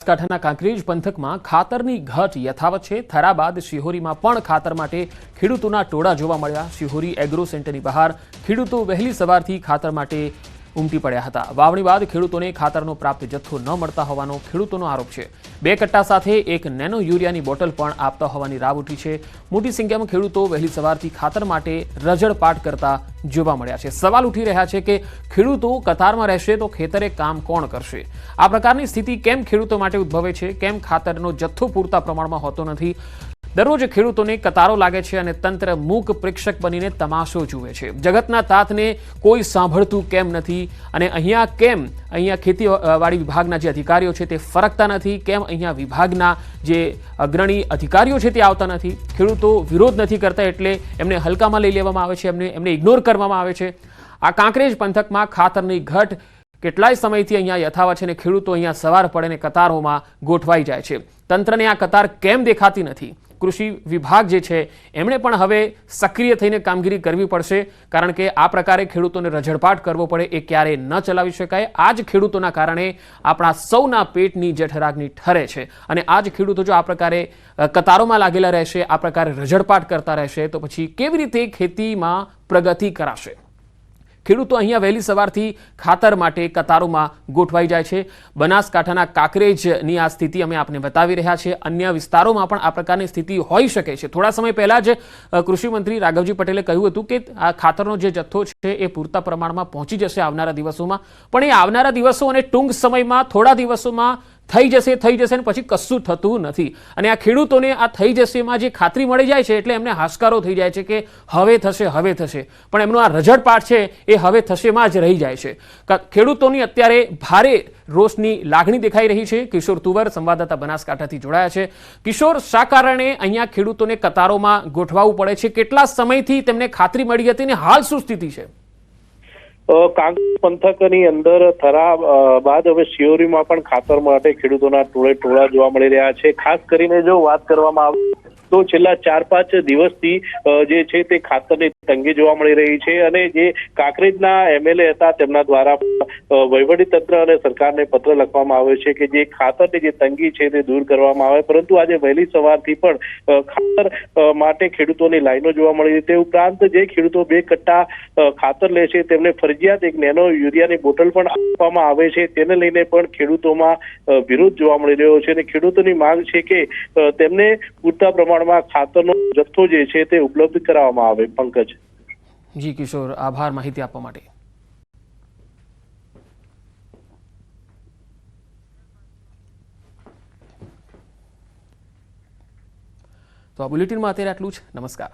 બનાસકાંઠાના કાંકરેજ પંથકમાં ખાતરની ઘટ યથાવત છે। થરા બાદ શિહોરીમાં પણ ખાતર માટે ખેડૂતોના ટોળા જોવા મળ્યા। શિહોરી એગ્રો સેન્ટરની બહાર ખેડૂતો વહેલી સવારથી ખાતર માટે ઉમટી પડ્યા હતા। વાવણી બાદ ખેડૂતોને ખાતરનો પ્રાપ્ત જથ્થો ન મળતા હોવાનો ખેડૂતોનો આરોપ છે। 2 કટ્ટા સાથે એક નેનો યુરિયાની બોટલ પણ આપતા હોવાની રાવ ઉઠી છે। મોટી સંખ્યામાં ખેડૂતો વહેલી સવારથી ખાતર માટે રઝળપાટ કરતા જોવા મળ્યા છે। સવાલ ઉઠી રહ્યા છે કે ખેડૂતો કતારમાં રહેશે તો ખેતરે કામ કોણ કરશે? આ પ્રકારની સ્થિતિ કેમ ખેડૂતો માટે ઉદ્ભવે છે? કેમ ખાતરનો જથ્થો પૂરતા પ્રમાણમાં હોતો નથી? દરરોજ ખેડૂતોને કતારો લાગે છે અને તંત્ર મૂક પ્રેક્ષક બનીને તમાશો જુએ છે। જગતના તાતને કોઈ સાંભળતું કેમ નથી? અને અહીંયા ખેતીવાડી વિભાગના જે અધિકારીઓ છે તે ફરકતા નથી? કેમ અહીંયા વિભાગના જે અગ્રણી અધિકારીઓ છે તે આવતા નથી? ખેડૂતો વિરોધ નથી કરતા એટલે એમને હલકામાં લઈ લેવામાં આવે છે, એમને ઇગ્નોર કરવામાં આવે છે। આ કાંકરેજ પંથકમાં ખાતરની ઘટ કેટલાય સમયથી અહીંયા યથાવત છે અને ખેડૂતો અહીંયા સવાર પડે ને કતારોમાં ગોઠવાઈ જાય છે। તંત્રને આ કતાર કેમ દેખાતી નથી? કૃષિ વિભાગ જે છે એમણે પણ હવે સક્રિય થઈને કામગીરી કરવી પડશે, કારણ કે આ પ્રકારે ખેડૂતોને રઝળપાટ કરવો પડે એ ક્યારેય ન ચલાવી શકાય। આ જ ખેડૂતોના કારણે આપણા સૌના પેટની જઠરાગ્નિ ઠરે છે અને આ જ ખેડૂતો જો આ પ્રકારે કતારોમાં લાગેલા રહેશે, આ પ્રકારે રઝળપાટ કરતા રહેશે તો પછી કેવી રીતે ખેતીમાં પ્રગતિ કરાશે? ખેડૂતો અહીંયા વહેલી સવારથી ખાતર માટે કતારોમાં ગોઠવાઈ જાય છે। બનાસકાંઠાના કાંકરેજની આ સ્થિતિ અમે આપને બતાવી રહ્યા છીએ। અન્ય વિસ્તારોમાં પણ આ પ્રકારની સ્થિતિ હોઈ શકે છે। થોડા સમય પહેલા જ કૃષિમંત્રી રાઘવજી પટેલે કહ્યું હતું કે આ ખાતરનો જે જથ્થો છે એ પૂરતા પ્રમાણમાં પહોંચી જશે આવનારા દિવસોમાં, પણ એ આવનારા દિવસો અને ટૂંક સમયમાં થોડા દિવસોમાં થઈ જશે અને પછી કશું થતું નથી। અને આ ખેડૂતોને આ થઈ જશે એમાં જે ખાતરી મળી જાય છે એટલે એમને હાશકારો થઈ જાય છે કે હવે થશે, પણ એમનો આ રઝળપાટ છે એ હવે થશેમાં જ રહી જાય છે। ખેડૂતોની અત્યારે ભારે રોષની લાગણી દેખાઈ રહી છે। કિશોર તુવર સંવાદદાતા બનાસકાંઠાથી જોડાયા છે। કિશોર, શા કારણે અહીંયા ખેડૂતોને કતારોમાં ગોઠવાવું પડે છે? કેટલા સમયથી તેમને ખાતરી મળી હતી અને હાલ શું સ્થિતિ છે? કાંકરેજ પંથકની અંદર થરા બાદ હવે શિહોરીમાં પણ ખાતર માટે ખેડૂતોના ટોળા જોવા મળી રહ્યા છે। ખાસ કરીને જો વાત કરવામાં આવે તો છેલ્લા 4-5 દિવસથી જે છે તે ખાતરની તંગી જોવા મળી રહી છે અને જે કાંકરેજના એમએલએ હતા તેમના દ્વારા વહીવટીતંત્ર અને સરકારને પત્ર લખવામાં આવ્યો છે કે જે ખાતરની જે તંગી છે તે દૂર કરવામાં આવે, પરંતુ આજે વહેલી સવારથી પણ ખાતર માટે ખેડૂતોની લાઈનો જોવા મળી રહી। તે ઉપરાંત જે ખેડૂતો 2 કટ્ટા ખાતર લે છે તેમને ફરજિયાત એક નેનો યુરિયાની બોટલ પણ આપવામાં આવે છે, તેને લઈને પણ ખેડૂતોમાં વિરોધ જોવા મળી રહ્યો છે અને ખેડૂતોની માંગ છે કે તેમને પૂરતા પ્રમાણમાં ખાતરનો જથ્થો જે છે તે ઉપલબ્ધ કરાવવામાં આવે। પંકજ। જી કિશોર, આભાર માહિતી આપવા માટે। તો આ બુલેટિનમાં અત્યારે આટલું જ। નમસ્કાર।